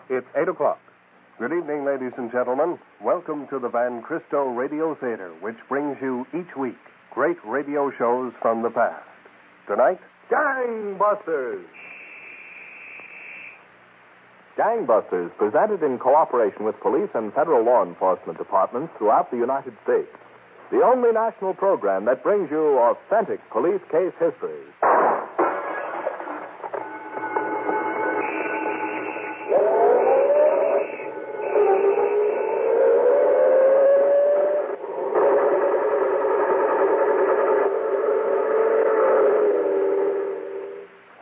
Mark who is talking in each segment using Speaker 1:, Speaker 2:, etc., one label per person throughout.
Speaker 1: It's 8 o'clock. Good evening, ladies and gentlemen. Welcome to the Van Cristo Radio Theater, which brings you each week great radio shows from the past. Tonight, Gangbusters.
Speaker 2: Gangbusters, presented in cooperation with police and federal law enforcement departments throughout the United States. The only national program that brings you authentic police case histories.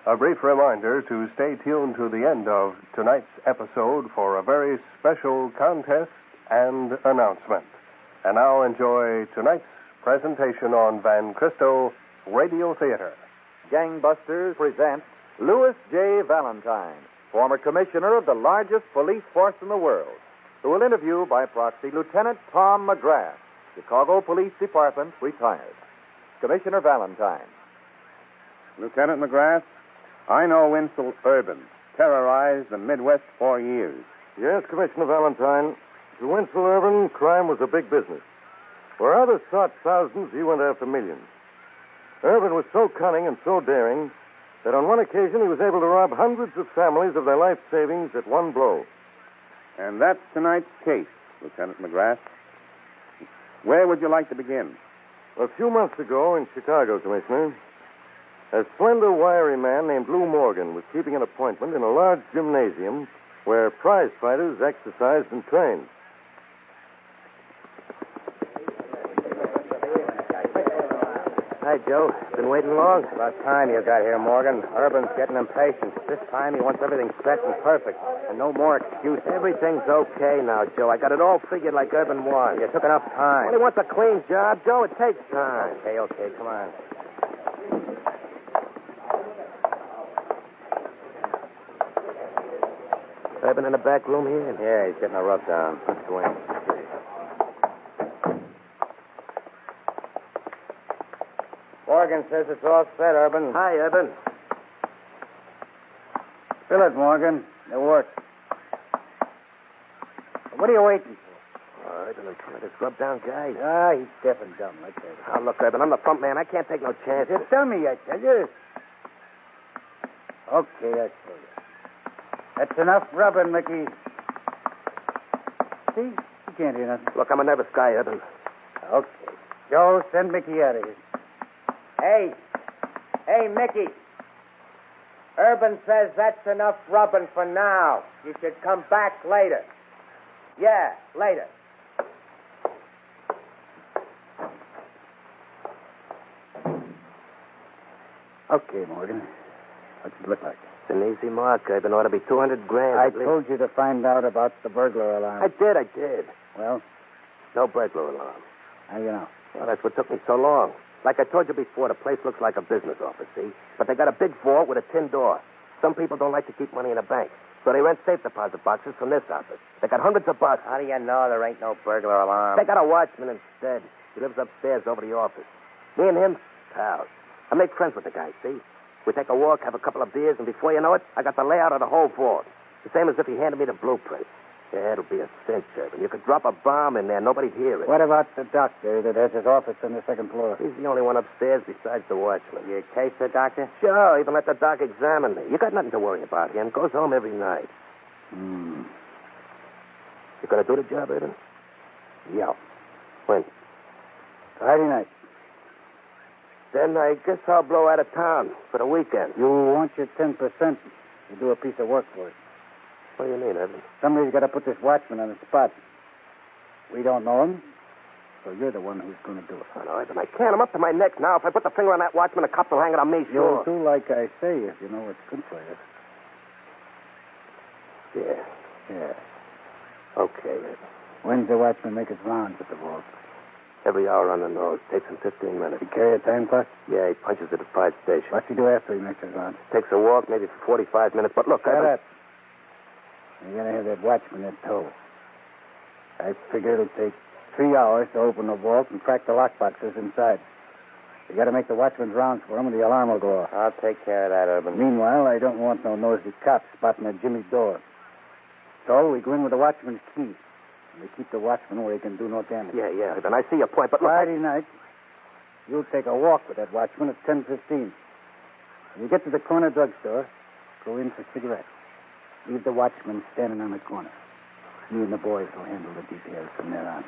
Speaker 1: A brief reminder to stay tuned to the end of tonight's episode for a very special contest and announcement. And now enjoy tonight's presentation on Van Cristo Radio Theater.
Speaker 3: Gangbusters presents Louis J. Valentine, former commissioner of the largest police force in the world, who will interview by proxy Lieutenant Tom McGrath, Chicago Police Department, retired. Commissioner Valentine.
Speaker 4: Lieutenant McGrath, I know Winslow Urban terrorized the Midwest for years.
Speaker 5: Yes, Commissioner Valentine. To Winslow Urban, crime was a big business. Where others sought thousands, he went after millions. Urban was so cunning and so daring that on one occasion he was able to rob hundreds of families of their life savings at one blow.
Speaker 4: And that's tonight's case, Lieutenant McGrath. Where would you like to begin?
Speaker 5: A few months ago in Chicago, Commissioner, a slender, wiry man named Lou Morgan was keeping an appointment in a large gymnasium where prize fighters exercised and trained.
Speaker 6: Hi, Joe. Been waiting long? About time you got here, Morgan. Urban's getting impatient. This time he wants everything set and perfect. And no more excuses. Everything's okay now, Joe. I got it all figured like Urban wants. You took enough time. Well, he wants a clean job, Joe. It takes time. Okay, come on. Urban in the back room here? Yeah, he's getting a rub down. Let's go in. Morgan says it's all set, Urban. Hi, Urban.
Speaker 7: Fill it, Morgan. It works. What are you waiting for?
Speaker 6: Urban, I'm trying to rub down guy.
Speaker 7: He's deaf and dumb. I tell you.
Speaker 6: Oh, look, Urban, I'm the front man. I can't take no chances.
Speaker 7: Just tell me, I tell you. Okay, I tell you. That's enough rubbing, Mickey. See? You can't hear nothing.
Speaker 6: Look, I'm a nervous guy, Urban.
Speaker 7: Okay. Joe, send Mickey out of here.
Speaker 6: Hey, Mickey. Urban says that's enough rubbing for now. You should come back later. Yeah, later.
Speaker 7: Okay, Morgan. What's it look like?
Speaker 6: It's an easy mark, Urban. Ought to be $200,000.
Speaker 7: I told you to find out about the burglar alarm.
Speaker 6: I did.
Speaker 7: Well?
Speaker 6: No burglar alarm.
Speaker 7: How do you know?
Speaker 6: Well, that's what took me so long. Like I told you before, the place looks like a business office, see? But they got a big vault with a tin door. Some people don't like to keep money in a bank, so they rent safe deposit boxes from this office. They got hundreds of boxes. How do you know there ain't no burglar alarm? They got a watchman instead. He lives upstairs over the office. Me and him, pals. I made friends with the guy, see? We take a walk, have a couple of beers, and before you know it, I got the layout of the whole vault. The same as if he handed me the blueprint. Yeah, it'll be a cinch, Urban. You could drop a bomb in there, nobody'd hear it.
Speaker 7: What about the doctor that has his office on the second floor?
Speaker 6: He's the only one upstairs besides the watchman. You case the doctor? Sure, even let the doc examine me. You got nothing to worry about him. Goes home every night. You gonna do the job, Urban?
Speaker 7: Yeah.
Speaker 6: When?
Speaker 7: Friday night.
Speaker 6: Then I guess I'll blow out of town for the weekend.
Speaker 7: You want your 10%. You do a piece of work for it.
Speaker 6: What do you mean, Urban?
Speaker 7: Somebody's got to put this watchman on the spot. We don't know him, so you're the one who's going to do it.
Speaker 6: Oh, no, Urban, I can't. I'm up to my neck now. If I put the finger on that watchman, the cops will hang it on me, sure.
Speaker 7: You'll do like I say if you know what's good for you.
Speaker 6: Yeah. Okay, Urban.
Speaker 7: When's the watchman make his rounds at the vault?
Speaker 6: Every hour on the nose. Takes him 15 minutes.
Speaker 7: He carry a time clock?
Speaker 6: Yeah, he punches at the fire station.
Speaker 7: What's he do after he makes his rounds?
Speaker 6: Takes a walk, maybe for 45 minutes. But look,
Speaker 7: Shut
Speaker 6: Urban...
Speaker 7: up. You're going to have that watchman in tow. I figure it'll take 3 hours to open the vault and crack the lockboxes inside. You got to make the watchman's rounds for him, and the alarm will go off.
Speaker 6: I'll take care of that, Urban.
Speaker 7: Meanwhile, I don't want no nosy cops spotting at Jimmy's door. So we go in with the watchman's key. And we keep the watchman where he can do no damage.
Speaker 6: Yeah, Urban, I see your point, but look...
Speaker 7: Friday night, you'll take a walk with that watchman at 10:15. When you get to the corner drugstore, go in for cigarettes. Leave the watchman standing on the corner. Me and the boys will handle the details from there on.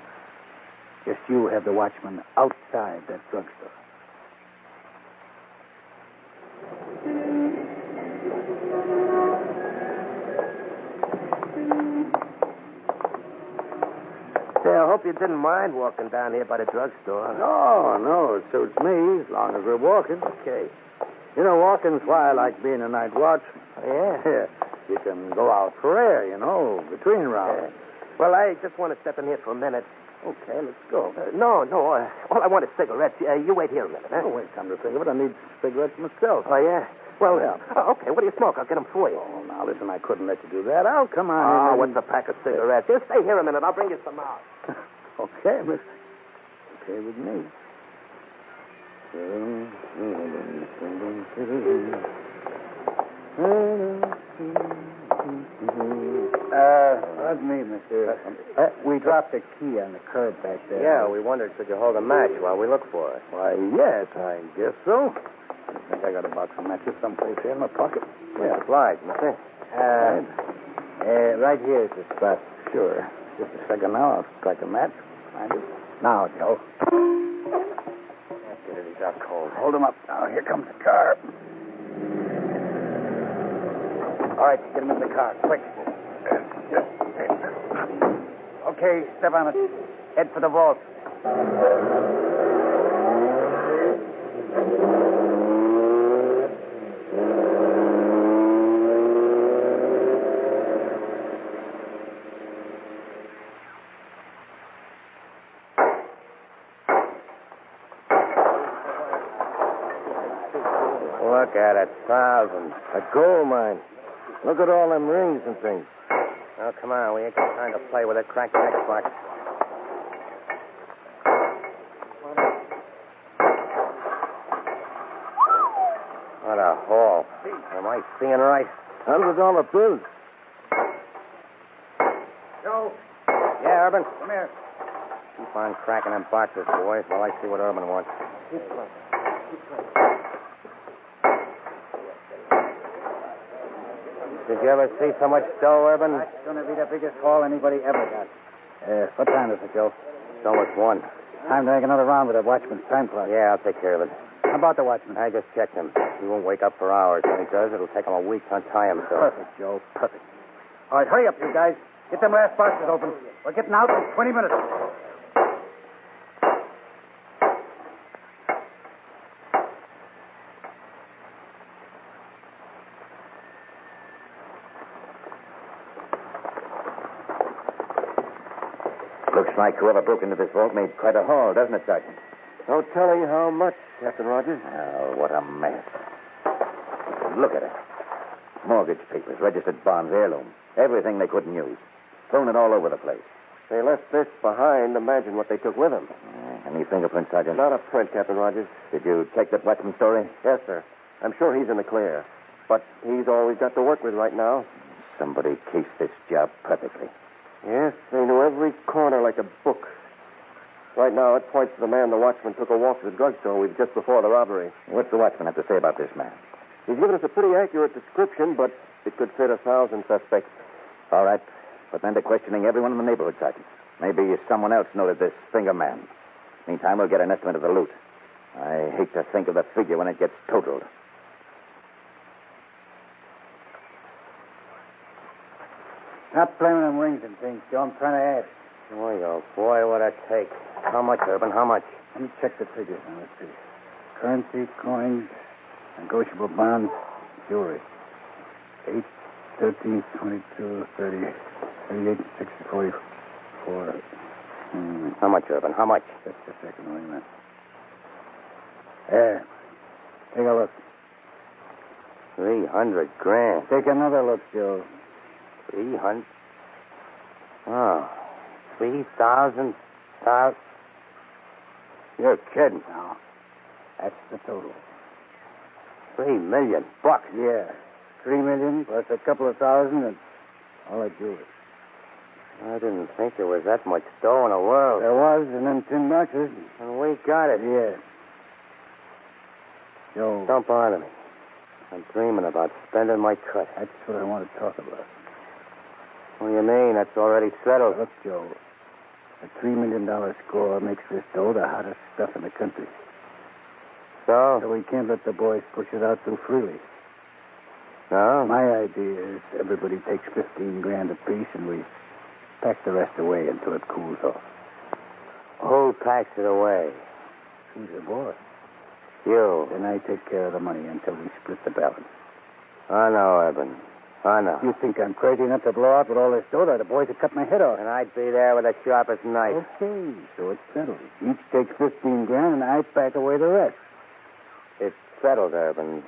Speaker 7: Just you have the watchman outside that drugstore.
Speaker 6: Say, I hope you didn't mind walking down here by the drugstore.
Speaker 8: No, it suits me as long as we're walking.
Speaker 6: Okay.
Speaker 8: You know, walking's why I like being a night watchman.
Speaker 6: Yeah?
Speaker 8: You can go out for air, between rounds.
Speaker 6: Well, I just want to step in here for a minute.
Speaker 8: Okay, let's go.
Speaker 6: No. All I want is cigarettes. You wait here a minute, huh?
Speaker 8: Oh, wait, come to think of it, I need cigarettes myself.
Speaker 6: Oh, yeah? Well,
Speaker 8: Yeah.
Speaker 6: Okay, what do you smoke? I'll get them for you.
Speaker 8: Oh, now, listen, I couldn't let you do that. I'll come on
Speaker 6: Oh,
Speaker 8: in.
Speaker 6: what's a pack of cigarettes? Just stay here a minute. I'll bring you some out.
Speaker 8: Okay, miss. Okay with me.
Speaker 7: That's me, mister. We dropped the key on the curb back there.
Speaker 6: Yeah, we wondered, could you hold a match while we look for it?
Speaker 8: Why, yes, I guess so. I think I got a box of matches someplace here in my pocket.
Speaker 6: Yeah, obliged, mister.
Speaker 7: Right here is the spot.
Speaker 8: Sure. Just a second now. I'll strike a match. Find it.
Speaker 7: Now, Joe.
Speaker 6: Get it, he's out cold.
Speaker 7: Hold him up. Now, here comes the car. All right, get him in the car, quick. Okay, step on it. Head for the vault.
Speaker 6: Look at it, thousands.
Speaker 8: A gold mine. Look at all them rings and things.
Speaker 6: Oh, come on, we ain't got time to play with it. Crank the next box. What a haul. Am I seeing right?
Speaker 8: $100 bills.
Speaker 7: Joe,
Speaker 6: Yeah, Urban.
Speaker 7: come here.
Speaker 6: Keep on cracking them boxes, boys, while I see what Urban wants. Did you ever see so much dough, Urban?
Speaker 7: That's going to be the biggest haul anybody ever got. What time is it, Joe?
Speaker 6: So much one.
Speaker 7: Time to make another round with that watchman's time clock.
Speaker 6: Yeah, I'll take care of it.
Speaker 7: How about the watchman?
Speaker 6: I just checked him. He won't wake up for hours. When he does, it'll take him a week to untie himself.
Speaker 7: Perfect, Joe. Perfect. All right, hurry up, you guys. Get them last boxes open. We're getting out in 20 minutes.
Speaker 8: Looks like whoever broke into this vault made quite a haul, doesn't it, Sergeant?
Speaker 5: No telling how much, Captain Rogers.
Speaker 8: Oh, what a mess. Look at it. Mortgage papers, registered bonds, heirloom. Everything they couldn't use. Thrown it all over the place.
Speaker 5: They left this behind. Imagine what they took with them.
Speaker 8: Any fingerprints, Sergeant?
Speaker 5: Not a print, Captain Rogers.
Speaker 8: Did you check that watchman story?
Speaker 5: Yes, sir. I'm sure he's in the clear. But he's all we've got to work with right now.
Speaker 8: Somebody cased this job perfectly.
Speaker 5: Yes, they knew every corner like a book. Right now, it points to the man the watchman took a walk to the drugstore with just before the robbery.
Speaker 8: What's the watchman have to say about this man?
Speaker 5: He's given us a pretty accurate description, but it could fit 1,000 suspects.
Speaker 8: All right. But then to questioning everyone in the neighborhood, Sergeant. Maybe someone else noted this finger man. Meantime, we'll get an estimate of the loot. I hate to think of the figure when it gets totaled.
Speaker 7: Stop playing them rings and things, Joe. I'm trying to add.
Speaker 6: Boy, oh boy, what'd that take? How much, Urban? How much?
Speaker 7: Let me check the figures now. Let's see. Currency, coins, negotiable bonds, jewelry. 8, 13, 22, 30, 38, 60, 44.
Speaker 6: How much, Urban? How much?
Speaker 7: Just a second, wait a minute. There. Take a look.
Speaker 6: 300 grand.
Speaker 7: Take another look, Joe.
Speaker 6: 300. Oh, 3,000. You're kidding.
Speaker 7: No. That's the total.
Speaker 6: $3 million.
Speaker 7: Yeah. 3 million plus a couple of thousand and all that jewelry.
Speaker 6: I didn't think there was that much dough in the world.
Speaker 7: There was in them tin boxes.
Speaker 6: And we got it.
Speaker 7: Yeah. Joe.
Speaker 6: Don't bother me. I'm dreaming about spending my cut.
Speaker 7: That's what I want to talk about.
Speaker 6: What do you mean? That's already settled.
Speaker 7: Look, Joe, a $3 million score makes this dough the hottest stuff in the country.
Speaker 6: So
Speaker 7: we can't let the boys push it out too freely.
Speaker 6: No?
Speaker 7: My idea is everybody takes $15,000 apiece and we pack the rest away until it cools off.
Speaker 6: Who packs it away?
Speaker 7: Who's the boss?
Speaker 6: You.
Speaker 7: Then I take care of the money until we split the balance.
Speaker 6: I know, Eben. I know.
Speaker 7: You think I'm crazy enough to blow out with all this dough? The boys would cut my head off.
Speaker 6: And I'd be there with the sharpest knife.
Speaker 7: Okay, so it's settled. Each takes $15,000 and I pack away the rest.
Speaker 6: It's settled, Urban.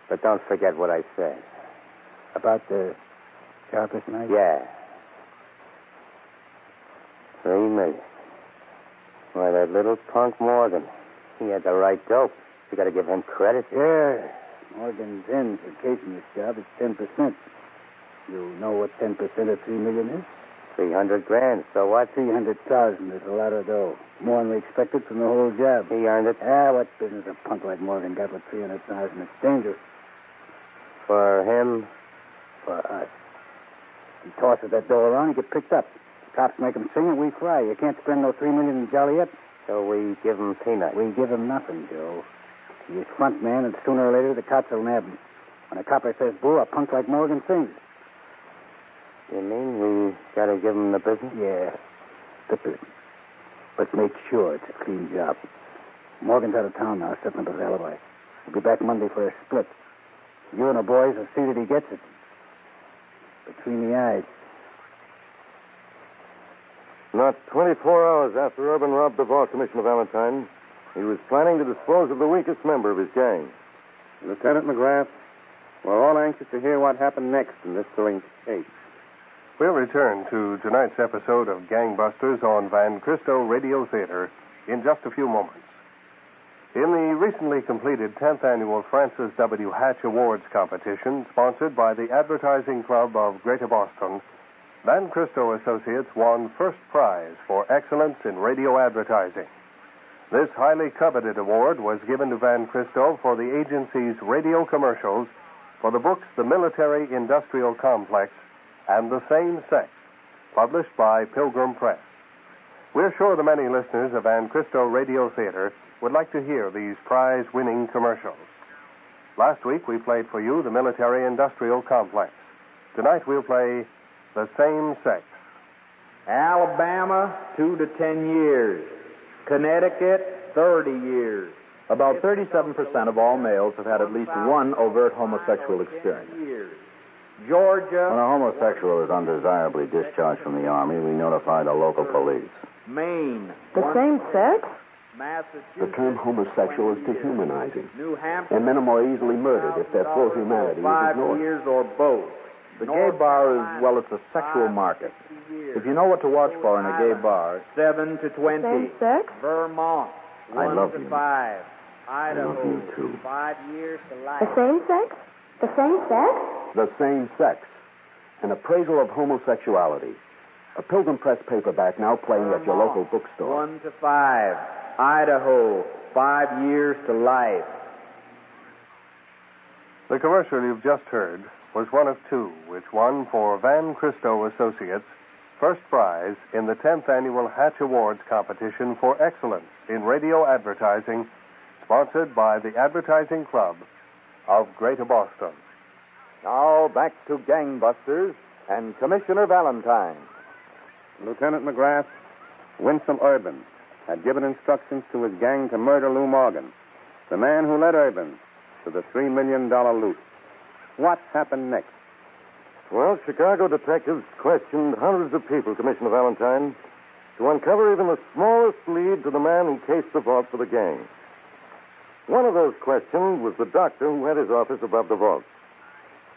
Speaker 6: But don't forget what I said.
Speaker 7: About the sharpest knife?
Speaker 6: Yeah. $3 million. Why, that little punk Morgan. He had the right dope. You got to give him credit.
Speaker 7: Yeah. Morgan's in for casing this job. It's 10%. You know what 10% of $3 million is?
Speaker 6: $300,000. So what?
Speaker 7: $300,000 is a lot of dough. More than we expected from the whole job.
Speaker 6: He earned it.
Speaker 7: What business a punk like Morgan got with $300,000? It's dangerous.
Speaker 6: For him?
Speaker 7: For us. He tosses that dough around, he gets picked up. Cops make him sing and we fry. You can't spend no $3 million in Joliet.
Speaker 6: So we give him peanuts.
Speaker 7: We give him nothing, Joe. He's front man, and sooner or later the cops will nab him. When a copper says boo, a punk like Morgan sings.
Speaker 6: You mean we got to give him the business?
Speaker 7: Yeah, the business. But make sure it's a clean job. Morgan's out of town now, setting up his alibi. He'll be back Monday for a split. You and the boys will see that he gets it. Between the eyes.
Speaker 5: Not 24 hours after Urban robbed the vault, Commissioner Valentine, he was planning to dispose of the weakest member of his gang.
Speaker 4: Lieutenant McGrath, we're all anxious to hear what happened next in this thrilling case.
Speaker 1: We'll return to tonight's episode of Gangbusters on Van Cristo Radio Theater in just a few moments. In the recently completed 10th Annual Francis W. Hatch Awards competition, sponsored by the Advertising Club of Greater Boston, Van Cristo Associates won first prize for excellence in radio advertising. This highly coveted award was given to Van Cristo for the agency's radio commercials for the books The Military Industrial Complex and The Same Sex, published by Pilgrim Press. We're sure the many listeners of Van Cristo Radio Theater would like to hear these prize-winning commercials. Last week we played for you The Military Industrial Complex. Tonight we'll play The Same Sex.
Speaker 9: Alabama, 2 to 10 years. Connecticut, 30 years.
Speaker 10: About 37% of all males have had at least one overt homosexual experience.
Speaker 9: Georgia.
Speaker 8: When a homosexual is undesirably discharged from the Army, we notify the local police.
Speaker 9: Maine.
Speaker 11: The same sex?
Speaker 9: Massachusetts.
Speaker 12: The term homosexual is dehumanizing.
Speaker 9: New Hampshire.
Speaker 12: And men are more easily murdered if their full humanity is
Speaker 9: 5
Speaker 12: ignored.
Speaker 9: years or both.
Speaker 10: The gay bar is, well, it's a sexual market. If you know what to watch for in a gay bar,
Speaker 9: 7 to 20.
Speaker 11: Same sex?
Speaker 9: Vermont.
Speaker 12: I
Speaker 9: 1
Speaker 12: love
Speaker 9: to
Speaker 12: you.
Speaker 9: 5. Idaho.
Speaker 12: love you, too.
Speaker 9: 5 years to life.
Speaker 11: The same sex? The same sex?
Speaker 12: The Same Sex. An appraisal of homosexuality. A Pilgrim Press paperback now playing at your local bookstore.
Speaker 9: 1 to 5. Idaho. 5 years to life.
Speaker 1: The commercial you've just heard was one of two which won for Van Cristo Associates first prize in the 10th Annual Hatch Awards competition for excellence in radio advertising, sponsored by the Advertising Club of Greater Boston.
Speaker 3: Now back to Gangbusters and Commissioner Valentine.
Speaker 4: Lieutenant McGrath, Winsome Urban had given instructions to his gang to murder Lou Morgan, the man who led Urban to the $3 million loot. What happened next?
Speaker 5: Well, Chicago detectives questioned hundreds of people, Commissioner Valentine, to uncover even the smallest lead to the man who cased the vault for the gang. One of those questioned was the doctor who had his office above the vault.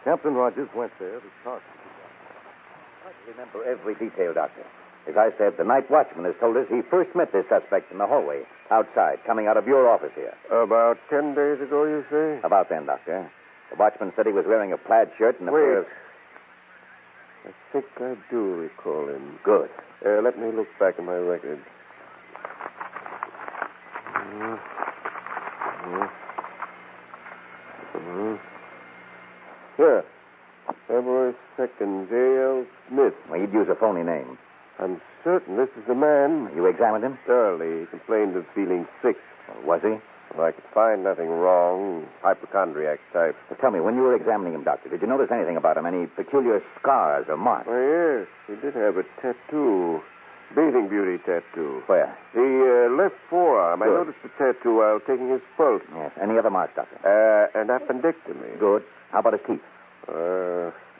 Speaker 5: Captain Rogers went there to talk to the doctor.
Speaker 8: I remember every detail, Doctor. As I said, the night watchman has told us he first met this suspect in the hallway, outside, coming out of your office here.
Speaker 1: About 10 days ago, you say?
Speaker 8: About then, Doctor. The watchman said he was wearing a plaid shirt and a pair of...
Speaker 1: I think I do recall him.
Speaker 8: Good.
Speaker 1: Let me look back at my record. Here. February 2nd, J.L. Smith.
Speaker 8: Well, he'd use a phony name.
Speaker 1: I'm certain this is the man.
Speaker 8: You examined him?
Speaker 1: Thoroughly. He complained of feeling sick.
Speaker 8: Was he?
Speaker 1: Well, I could find nothing wrong. Hypochondriac type.
Speaker 8: Well, tell me, when you were examining him, Doctor, did you notice anything about him? Any peculiar scars or marks?
Speaker 1: Oh, yes. He did have a tattoo. Bathing beauty tattoo.
Speaker 8: Where?
Speaker 1: The left forearm.
Speaker 8: Good.
Speaker 1: I noticed the tattoo while taking his pulse.
Speaker 8: Yes. Any other marks, Doctor?
Speaker 1: An appendectomy.
Speaker 8: Good. How about his teeth?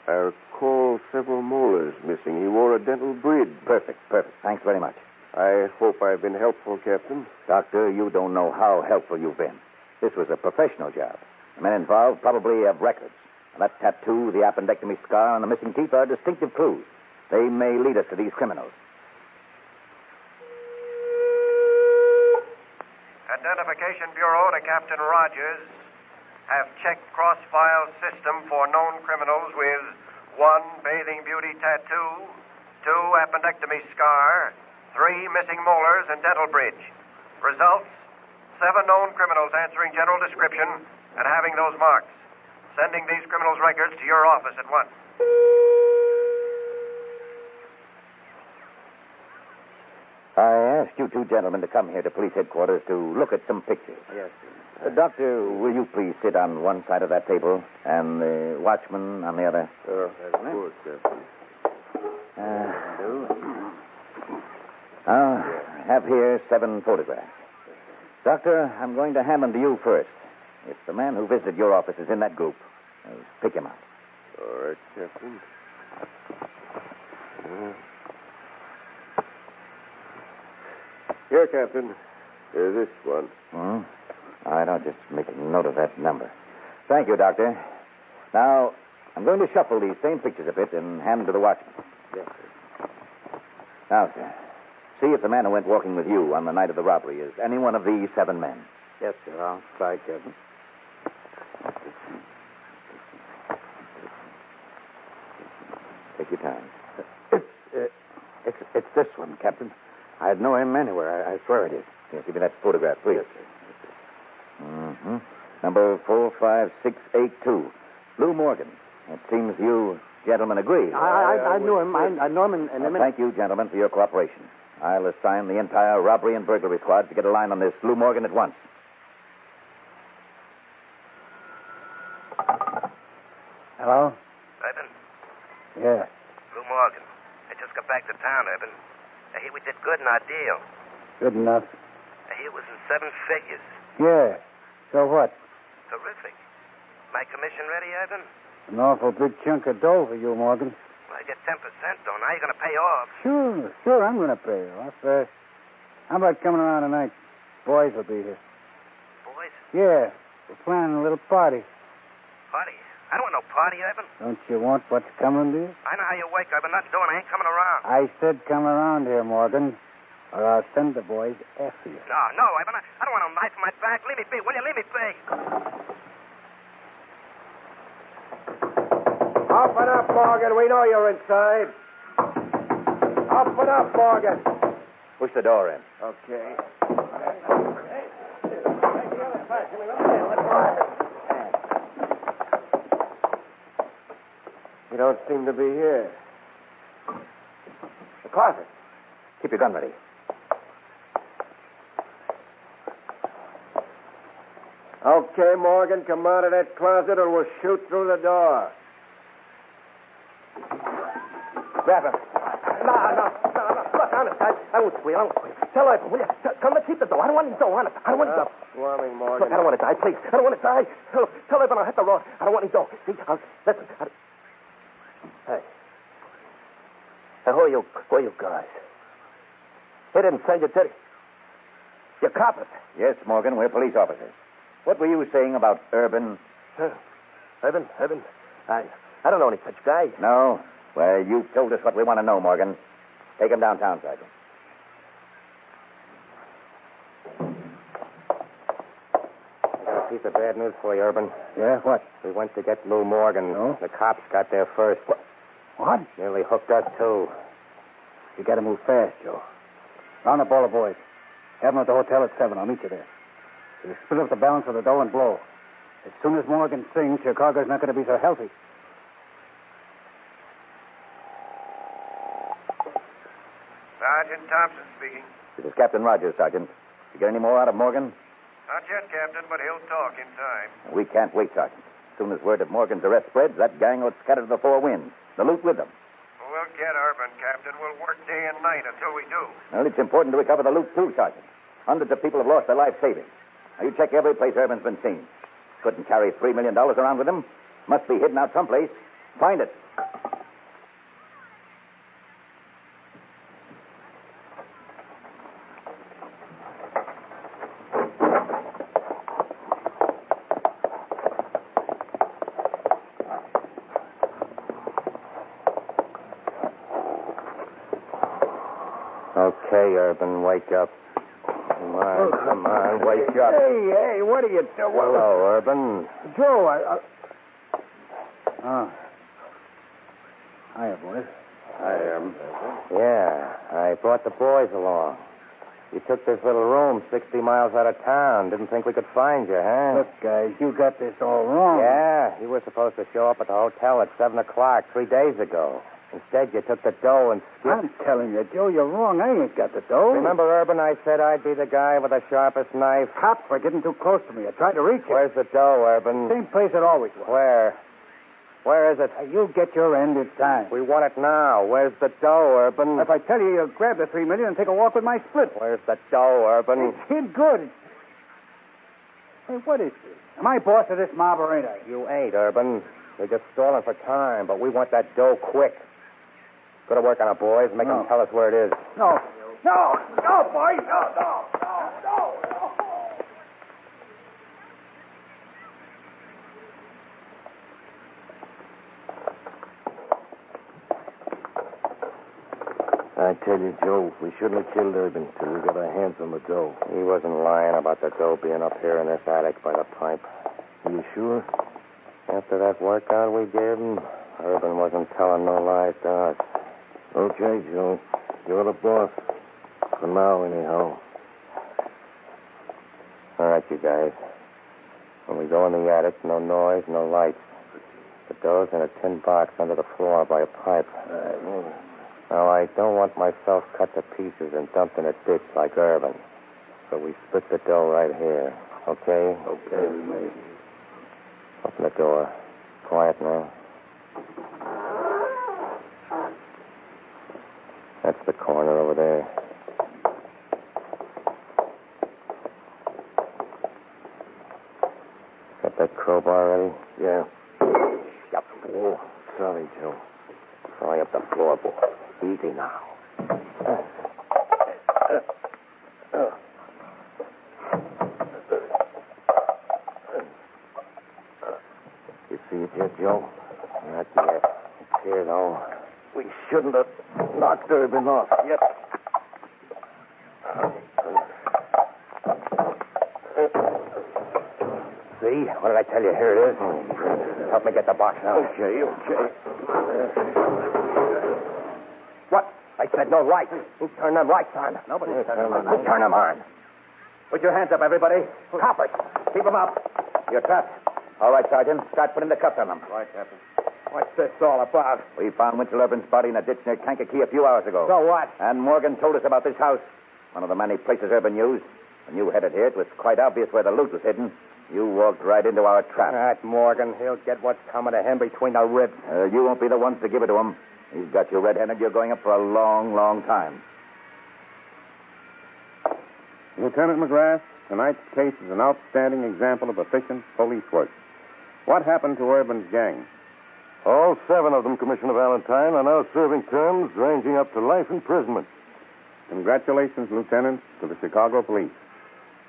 Speaker 1: I recall several molars missing. He wore a dental bridge.
Speaker 8: Perfect. Thanks very much.
Speaker 1: I hope I've been helpful, Captain.
Speaker 8: Doctor, you don't know how helpful you've been. This was a professional job. The men involved probably have records. That tattoo, the appendectomy scar, and the missing teeth are distinctive clues. They may lead us to these criminals.
Speaker 13: Identification Bureau to Captain Rogers. Have checked cross-file system for known criminals with 1 bathing beauty tattoo, 2 appendectomy scar, 3 missing molars and dental bridge. Results, 7 known criminals answering general description and having those marks. Sending these criminals' records to your office at once.
Speaker 8: I asked you two gentlemen to come here to police headquarters to look at some pictures.
Speaker 6: Yes, sir.
Speaker 8: Doctor, will you please sit on one side of that table and the watchman on the other?
Speaker 1: Of course, Captain.
Speaker 8: I have here 7 photographs. Doctor, I'm going to hand them to you first. If the man who visited your office is in that group, pick him out.
Speaker 1: All right, Captain. Here, Captain. This one.
Speaker 8: All right, I'll just make a note of that number. Thank you, Doctor. Now, I'm going to shuffle these same pictures a bit and hand them to the watchman.
Speaker 6: Yes, sir.
Speaker 8: Now, sir, see if the man who went walking with you on the night of the robbery is any one of these 7 men.
Speaker 6: Yes, sir. I'll try, Captain.
Speaker 8: Take your time.
Speaker 6: It's this one, Captain. I'd know him anywhere. I swear it is.
Speaker 8: Yes, give me that photograph, please.
Speaker 6: Yes, sir.
Speaker 8: Number 45682. Lou Morgan. It seems you gentlemen agree.
Speaker 6: I knew him. I know him and
Speaker 8: Thank you, gentlemen, for your cooperation. I'll assign the entire robbery and burglary squad to get a line on this Lou Morgan at once.
Speaker 7: Hello?
Speaker 13: Urban,
Speaker 7: Yeah.
Speaker 13: Lou Morgan. I just got back to town, Urban. I hear we did good in our deal.
Speaker 7: Good enough.
Speaker 13: I hear it was in 7 figures.
Speaker 7: Yeah. So what?
Speaker 13: Terrific. My commission ready, Urban?
Speaker 7: An awful big chunk of dough for you, Morgan.
Speaker 13: Well, I get 10%, though. Now you're going to pay off.
Speaker 7: Sure, I'm going to pay you off. How about coming around tonight? Boys will be here.
Speaker 13: Boys?
Speaker 7: Yeah, we're planning a little party.
Speaker 13: Party? I don't want no party, Urban.
Speaker 7: Don't you want what's coming to you?
Speaker 13: I know how you work, Urban. Nothing doing. I ain't coming around.
Speaker 7: I said come around here, Morgan, or I'll send the boys after you.
Speaker 13: No, Urban. I don't want no knife in my back. Leave me be, will you? Leave me be.
Speaker 6: Open up, Morgan. We know you're inside. Open up, Morgan.
Speaker 8: Push the door in.
Speaker 6: Okay.
Speaker 1: You don't seem to be here.
Speaker 6: The closet.
Speaker 8: Keep your gun ready.
Speaker 1: Okay, Morgan, come out of that closet or we'll shoot through the door.
Speaker 6: Grab him. No. Look, honest, I won't squeal. Tell her, will you? Come, let's keep the door. I don't want any dough, honest. I don't want any dough.
Speaker 1: Swarming, Morgan.
Speaker 6: Look, I don't want to die, please. I don't want to die. Tell her, but I'll hit the road. I don't want any dough. See, listen. Hey, who are you guys? They didn't send you, did he? You're coppers.
Speaker 8: Yes, Morgan, we're police officers. What were you saying about Urban?
Speaker 6: Urban? I don't know any such guy.
Speaker 8: No? Well, you've told us what we want to know, Morgan. Take him downtown, Sergeant.
Speaker 6: I got a piece of bad news for you, Urban.
Speaker 7: Yeah, what?
Speaker 6: We went to get Lou Morgan.
Speaker 7: No?
Speaker 6: The cops got there first.
Speaker 7: What?
Speaker 6: Nearly hooked us, too.
Speaker 7: You got to move fast, Joe. Round up all the boys. Have them at the hotel at 7. I'll meet you there. You split up the balance of the dough and blow. As soon as Morgan sings, Chicago's not going to be so healthy.
Speaker 13: Sergeant Thompson speaking.
Speaker 8: This is Captain Rogers, Sergeant. You get any more out of Morgan?
Speaker 13: Not yet, Captain, but he'll talk in time.
Speaker 8: We can't wait, Sergeant. As soon as word of Morgan's arrest spreads, that gang will scatter to the four winds. The loot with them.
Speaker 13: We'll get Urban, Captain. We'll work day and night until we do.
Speaker 8: Well, it's important to recover the loot, too, Sergeant. Hundreds of people have lost their life savings. Now, you check every place Urban's been seen. Couldn't carry $3 million around with him. Must be hidden out someplace. Find it.
Speaker 6: Okay, Urban, wake up. Come on, wake up.
Speaker 7: Hey, what are you doing?
Speaker 6: Hello, Urban.
Speaker 7: Joe, Oh. Hiya, boys.
Speaker 6: Yeah, I brought the boys along. You took this little room 60 miles out of town. Didn't think we could find you, huh?
Speaker 7: Look, guys, you got this all wrong.
Speaker 6: Yeah, you were supposed to show up at the hotel at 7 o'clock 3 days ago. Instead, you took the dough and skipped.
Speaker 7: I'm telling you, Joe, you're wrong. I ain't got the dough.
Speaker 6: Remember, Urban, I said I'd be the guy with the sharpest knife?
Speaker 7: Cops were getting too close to me. I tried to reach you.
Speaker 6: Where's the dough, Urban?
Speaker 7: Same place it always was.
Speaker 6: Where? Where is it?
Speaker 7: You'll get your end. It's time.
Speaker 6: We want it now. Where's the dough, Urban?
Speaker 7: If I tell you, you'll grab the $3 million and take a walk with my split.
Speaker 6: Where's the dough, Urban?
Speaker 7: It's hid good. Hey, what is this? Am I boss of this mob or ain't I?
Speaker 6: You ain't, Urban. You're just stalling for time, but we want that dough quick. Go to work on it, boys. Make them tell us where it is.
Speaker 7: No, boys. No.
Speaker 6: I tell you, Joe, we shouldn't have killed Urban till we got our hands on the dough. He wasn't lying about the dough being up here in this attic by the pipe. Are you sure? After that workout we gave him, Urban wasn't telling no lies to us. Okay, Joe. You're the boss. For now, anyhow. All right, you guys. When we go in the attic, no noise, no lights. The dough's in a tin box under the floor by a pipe. Now, I don't want myself cut to pieces and dumped in a ditch like Urban. So we split the dough right here. Okay? Okay, mate. Open the door. Quiet now. That's the corner over there. Got that crowbar ready? Yeah. Shut the door. Sorry, Joe. Pry up the floorboard. Easy now. You see it yet, Joe? Not yet. It's here, though. We shouldn't have knocked Urban off yet. See? What did I tell you? Here it is. Help me get the box now. Okay. What? I said no lights. Who turned them lights on? Nobody turned them on. Who turned them on? Put your hands up, everybody. Coppers. Keep them up. You're trapped.
Speaker 8: All right, Sergeant. Start putting the cuffs on them.
Speaker 6: Right, Captain. What's this all about?
Speaker 8: We found Winchell Urban's body in a ditch near Kankakee a few hours ago.
Speaker 6: So what?
Speaker 8: And Morgan told us about this house. One of the many places Urban used. When you headed here, it was quite obvious where the loot was hidden. You walked right into our trap.
Speaker 6: That Morgan, he'll get what's coming to him between the ribs.
Speaker 8: You won't be the ones to give it to him. He's got you red-handed. You're going up for a long, long time.
Speaker 4: Lieutenant McGrath, tonight's case is an outstanding example of efficient police work. What happened to Urban's gang?
Speaker 5: All 7 of them, Commissioner Valentine, are now serving terms ranging up to life imprisonment.
Speaker 4: Congratulations, Lieutenant, to the Chicago Police.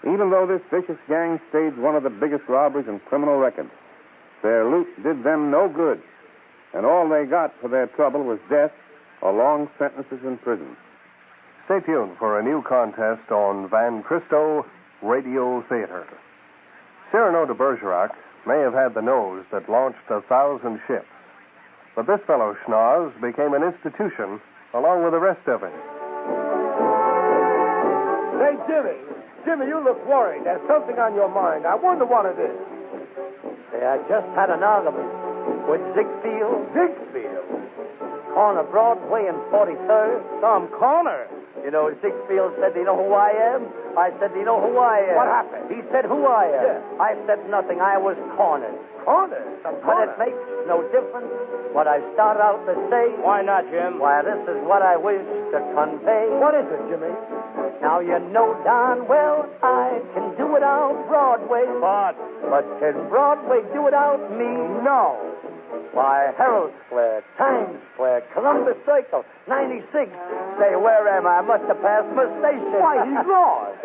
Speaker 4: Even though this vicious gang staged one of the biggest robberies in criminal records, their loot did them no good, and all they got for their trouble was death or long sentences in prison.
Speaker 1: Stay tuned for a new contest on Van Christo Radio Theater. Cyrano de Bergerac may have had the nose that launched 1,000 ships, But this fellow Schnoz became an institution along with the rest of it.
Speaker 14: Say, Jimmy, you look worried. There's something on your mind. I wonder what it is.
Speaker 15: Say, I just had an argument with Ziegfeld. Corner Broadway and 43rd.
Speaker 14: Some corner.
Speaker 15: You know, Ziegfeld said, "Do you know who I am?" I said, "Do you know who I am?"
Speaker 14: What happened?
Speaker 15: He said, "Who I am?"
Speaker 14: Yeah.
Speaker 15: I said nothing. I was cornered.
Speaker 14: Corner?
Speaker 15: But it makes no difference what I start out to say.
Speaker 14: Why not, Jim?
Speaker 15: Why, this is what I wish to convey.
Speaker 14: What is it, Jimmy?
Speaker 15: Now, you know darn well I can do without Broadway. But can Broadway do without me?
Speaker 14: No.
Speaker 15: Why, Herald Square, Times Square, Columbus Circle, 96. Say, where am I? I must have passed my station.
Speaker 14: Why, he's lost.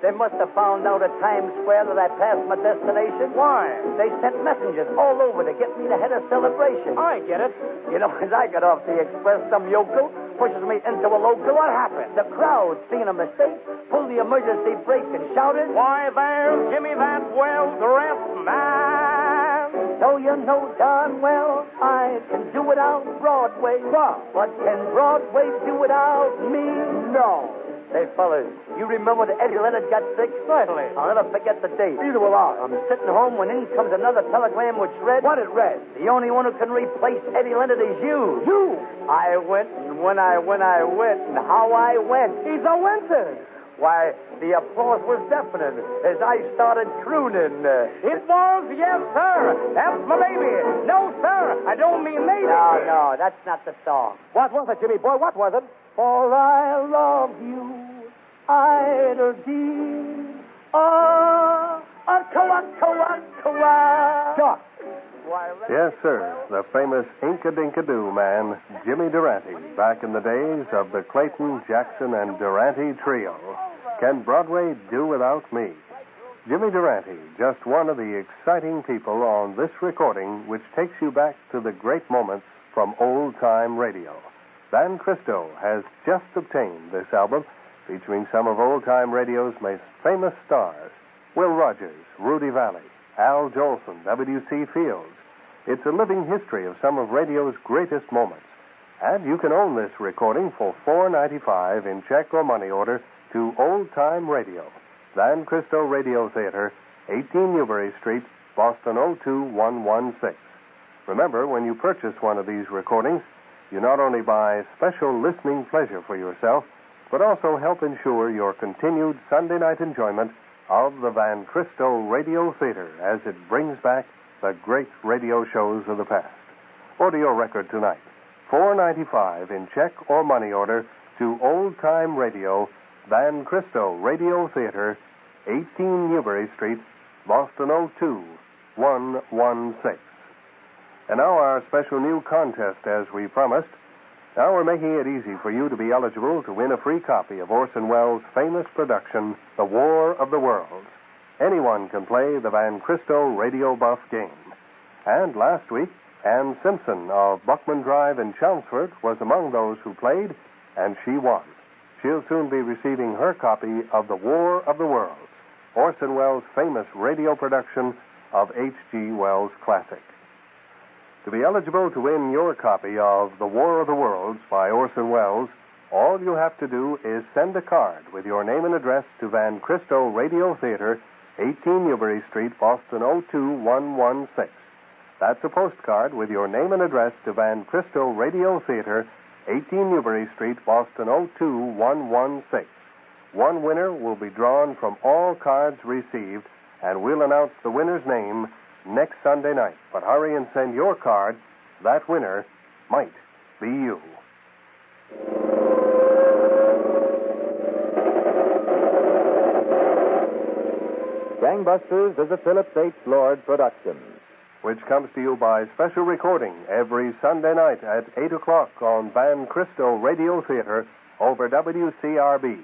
Speaker 15: They must have found out at Times Square that I passed my destination.
Speaker 14: Why?
Speaker 15: They sent messengers all over to get me to head a celebration.
Speaker 14: I get it.
Speaker 15: You know, as I got off the express, some yokel pushes me into a local.
Speaker 14: What happened?
Speaker 15: The crowd, seeing a mistake, pulled the emergency brake and shouted,
Speaker 14: "Why, there's Jimmy, that well-dressed man."
Speaker 15: So you know darn well I can do without Broadway. But can Broadway do without me?
Speaker 14: No.
Speaker 15: Say, fellas, you remember that Eddie Leonard got sick?
Speaker 14: Certainly.
Speaker 15: I'll never forget the date.
Speaker 14: Neither will I.
Speaker 15: I'm sitting home when in comes another telegram which read...
Speaker 14: What it read?
Speaker 15: The only one who can replace Eddie Leonard is you.
Speaker 14: You?
Speaker 15: I went, and when I went, and how I went.
Speaker 14: He's a winter.
Speaker 15: Why, the applause was deafening as I started crooning.
Speaker 14: It was, yes, sir. That's my baby. No, sir, I don't mean maybe.
Speaker 15: No, that's not the song.
Speaker 14: What was it, Jimmy boy? What was it?
Speaker 15: For I love you, idle deed.
Speaker 14: Duck.
Speaker 1: Yes, sir. The famous Inka-Dinka-Doo man, Jimmy Durante, back in the days of the Clayton, Jackson, and Durante trio. Can Broadway do without me? Jimmy Durante, just one of the exciting people on this recording, which takes you back to the great moments from old-time radio. Van Christo has just obtained this album, featuring some of old-time radio's most famous stars: Will Rogers, Rudy Valley, Al Jolson, W.C. Fields. It's a living history of some of radio's greatest moments. And you can own this recording for $4.95 in check or money order to Old Time Radio, Van Christo Radio Theater, 18 Newbury Street, Boston 02116. Remember, when you purchase one of these recordings, you not only buy special listening pleasure for yourself, but also help ensure your continued Sunday night enjoyment of the Van Christo Radio Theater as it brings back the great radio shows of the past. Order your record tonight. $4.95 in check or money order to Old Time Radio, Van Christo Radio Theater, 18 Newbury Street, Boston 02116. And now our special new contest, as we promised. Now we're making it easy for you to be eligible to win a free copy of Orson Welles' famous production, The War of the Worlds. Anyone can play the Van Christo Radio Buff game. And last week, Ann Simpson of Buckman Drive in Chelmsford was among those who played, and she won. She'll soon be receiving her copy of The War of the Worlds, Orson Welles' famous radio production of H.G. Wells' classic. To be eligible to win your copy of The War of the Worlds by Orson Welles, all you have to do is send a card with your name and address to Van Christo Radio Theater, 18 Newbury Street, Boston 02116. That's a postcard with your name and address to Van Christo Radio Theater, 18 Newbury Street, Boston 02116. One winner will be drawn from all cards received, and we'll announce the winner's name next Sunday night. But hurry and send your card. That winner might be you.
Speaker 2: Gangbusters is a Phillips H. Lord production,
Speaker 1: which comes to you by special recording every Sunday night at 8 o'clock on Van Christo Radio Theater over WCRB.